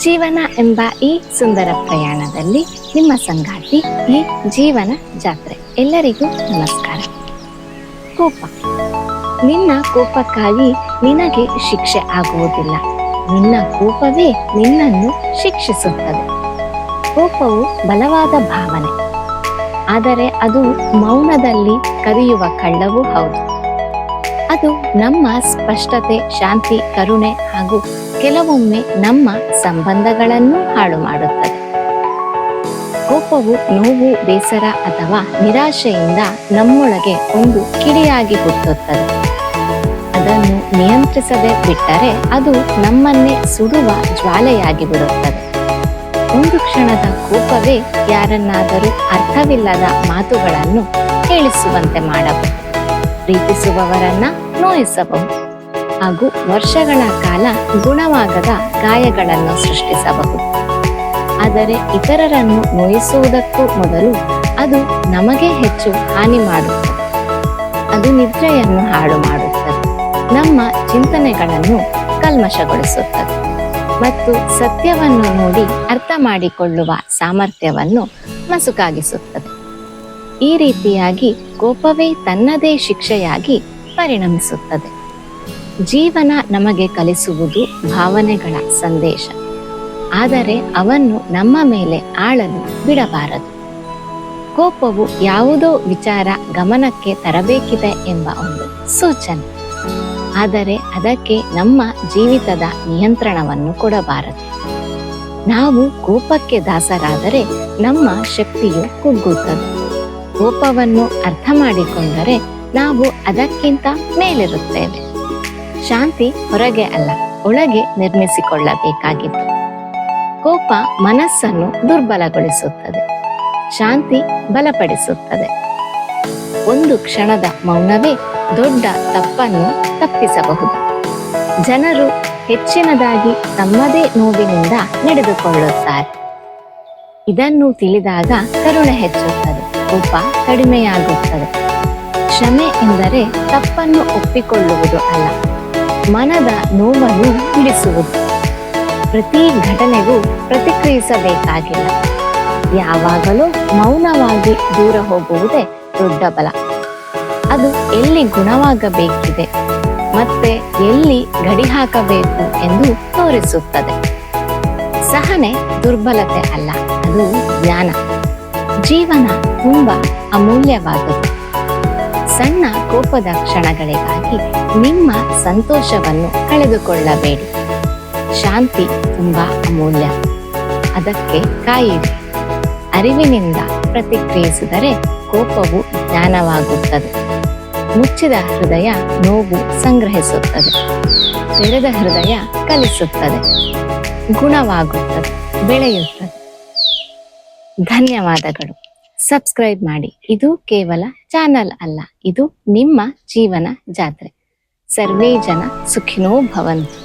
ಜೀವನ ಎಂಬ ಈ ಸುಂದರ ಪ್ರಯಾಣದಲ್ಲಿ ನಿಮ್ಮ ಸಂಗಾತಿ ಈ ಜೀವನ ಜಾತ್ರೆ. ಎಲ್ಲರಿಗೂ ನಮಸ್ಕಾರ. ಕೋಪ. ನಿನ್ನ ಕೋಪಕ್ಕಾಗಿ ನಿನಗೆ ಶಿಕ್ಷೆ ಆಗುವುದಿಲ್ಲ, ನಿನ್ನ ಕೋಪವೇ ನಿನ್ನನ್ನು ಶಿಕ್ಷಿಸುತ್ತದೆ. ಕೋಪವು ಬಲವಾದ ಭಾವನೆ, ಆದರೆ ಅದು ಮೌನದಲ್ಲಿ ಕದಿಯುವ ಕಳ್ಳವೂ ಹೌದು. ಅದು ನಮ್ಮ ಸ್ಪಷ್ಟತೆ, ಶಾಂತಿ, ಕರುಣೆ ಹಾಗೂ ಕೆಲವೊಮ್ಮೆ ನಮ್ಮ ಸಂಬಂಧಗಳನ್ನು ಹಾಳು ಮಾಡುತ್ತದೆ. ಕೋಪವು ನೋವು, ಬೇಸರ ಅಥವಾ ನಿರಾಶೆಯಿಂದ ನಮ್ಮೊಳಗೆ ಒಂದು ಕಿಡಿಯಾಗಿ ಹುಟ್ಟುತ್ತದೆ. ಅದನ್ನು ನಿಯಂತ್ರಿಸದೆ ಬಿಟ್ಟರೆ ಅದು ನಮ್ಮನ್ನೇ ಸುಡುವ ಜ್ವಾಲೆಯಾಗಿ ಬಿಡುತ್ತದೆ. ಒಂದು ಕ್ಷಣದ ಕೋಪವೇ ಯಾರನ್ನಾದರೂ ಅರ್ಥವಿಲ್ಲದ ಮಾತುಗಳನ್ನು ಕೇಳಿಸುವಂತೆ ಮಾಡಬಹುದು, ಪ್ರೀತಿಸುವವರನ್ನ ನೋಯಿಸಬಹುದು ಹಾಗೂ ವರ್ಷಗಳ ಕಾಲ ಗುಣವಾಗದ ಗಾಯಗಳನ್ನು ಸೃಷ್ಟಿಸಬಹುದು. ಆದರೆ ಇತರರನ್ನು ನೋಯಿಸುವುದಕ್ಕೂ ಮೊದಲು ಅದು ನಮಗೆ ಹೆಚ್ಚು ಹಾನಿ ಮಾಡುತ್ತದೆ. ಅದು ನಿದ್ರೆಯನ್ನು ಹಾಳು ಮಾಡುತ್ತದೆ, ನಮ್ಮ ಚಿಂತನೆಗಳನ್ನು ಕಲ್ಮಶಗೊಳಿಸುತ್ತದೆ ಮತ್ತು ಸತ್ಯವನ್ನು ನೋಡಿ ಅರ್ಥ ಮಾಡಿಕೊಳ್ಳುವ ಸಾಮರ್ಥ್ಯವನ್ನು ಮಸುಕಾಗಿಸುತ್ತದೆ. ಈ ರೀತಿಯಾಗಿ ಕೋಪವೇ ತನ್ನದೇ ಶಿಕ್ಷೆಯಾಗಿ ಪರಿಣಮಿಸುತ್ತದೆ. ಜೀವನ ನಮಗೆ ಕಲಿಸುವುದು ಭಾವನೆಗಳ ಸಂದೇಶ, ಆದರೆ ಅವನ್ನು ನಮ್ಮ ಮೇಲೆ ಆಳಲು ಬಿಡಬಾರದು. ಕೋಪವು ಯಾವುದೋ ವಿಚಾರ ಗಮನಕ್ಕೆ ತರಬೇಕಿದೆ ಎಂಬ ಒಂದು ಸೂಚನೆ, ಆದರೆ ಅದಕ್ಕೆ ನಮ್ಮ ಜೀವಿತದ ನಿಯಂತ್ರಣವನ್ನು ಕೊಡಬಾರದು. ನಾವು ಕೋಪಕ್ಕೆ ದಾಸರಾದರೆ ನಮ್ಮ ಶಕ್ತಿಯು ಕುಗ್ಗುತ್ತದೆ. ಕೋಪವನ್ನು ಅರ್ಥ ಮಾಡಿಕೊಂಡರೆ ನಾವು ಅದಕ್ಕಿಂತ ಮೇಲಿರುತ್ತೇವೆ. ಶಾಂತಿ ಹೊರಗೆ ಅಲ್ಲ, ಒಳಗೆ ನಿರ್ಮಿಸಿಕೊಳ್ಳಬೇಕಾಗಿತ್ತು. ಕೋಪ ಮನಸ್ಸನ್ನು ದುರ್ಬಲಗೊಳಿಸುತ್ತದೆ, ಶಾಂತಿ ಬಲಪಡಿಸುತ್ತದೆ. ಒಂದು ಕ್ಷಣದ ಮೌನವೇ ದೊಡ್ಡ ತಪ್ಪನ್ನು ತಪ್ಪಿಸಬಹುದು. ಜನರು ಹೆಚ್ಚಿನದಾಗಿ ತಮ್ಮದೇ ನೋವಿನಿಂದ ನಡೆದುಕೊಳ್ಳುತ್ತಾರೆ. ಇದನ್ನು ತಿಳಿದಾಗ ಕರುಣೆ ಹೆಚ್ಚುತ್ತದೆ, ಕೋಪ ಕಡಿಮೆಯಾಗುತ್ತದೆ. ಕ್ಷಮೆ ಎಂದರೆ ತಪ್ಪನ್ನು ಒಪ್ಪಿಕೊಳ್ಳುವುದು ಅಲ್ಲ, ಮನದ ನೋವನ್ನು ಬಿಡಿಸುವುದು. ಪ್ರತಿ ಘಟನೆಗೂ ಪ್ರತಿಕ್ರಿಯಿಸಬೇಕಾಗಿಲ್ಲ, ಯಾವಾಗಲೂ ಮೌನವಾಗಿ ದೂರ ಹೋಗುವುದೇ ದೊಡ್ಡ ಬಲ. ಅದು ಎಲ್ಲಿ ಗುಣವಾಗಬೇಕಿದೆ ಮತ್ತೆ ಎಲ್ಲಿ ಗಡಿ ಹಾಕಬೇಕು ಎಂದು ತೋರಿಸುತ್ತದೆ. ಸಹನೆ ದುರ್ಬಲತೆ ಅಲ್ಲ, ಅದು ಜ್ಞಾನ. ಜೀವನ ತುಂಬಾ ಅಮೂಲ್ಯವಾದದ್ದು. ಸಣ್ಣ ಕೋಪದ ಕ್ಷಣಗಳಿಗಾಗಿ ನಿಮ್ಮ ಸಂತೋಷವನ್ನು ಕಳೆದುಕೊಳ್ಳಬೇಡಿ. ಶಾಂತಿ ತುಂಬಾ ಅಮೂಲ್ಯ, ಅದಕ್ಕೆ ಕಾಯಿರಿ. ಅರಿವಿನಿಂದ ಪ್ರತಿಕ್ರಿಯಿಸಿದರೆ ಕೋಪವು ಜ್ಞಾನವಾಗುತ್ತದೆ. ಮುಚ್ಚಿದ ಹೃದಯ ನೋವು ಸಂಗ್ರಹಿಸುತ್ತದೆ, ತೆರೆದ ಹೃದಯ ಕಲಿಸುತ್ತದೆ, ಗುಣವಾಗುತ್ತದೆ, ಬೆಳೆಯುತ್ತದೆ. ಧನ್ಯವಾದಗಳು. ಸಬ್ಸ್ಕ್ರೈಬ್ ಮಾಡಿ. ಇದು ಕೇವಲ ಚಾನಲ್ ಅಲ್ಲ, ಇದು ನಿಮ್ಮ ಜೀವನ ಜಾತ್ರೆ. ಸರ್ವೇ ಜನ ಸುಖಿನೋ ಭವಂತು.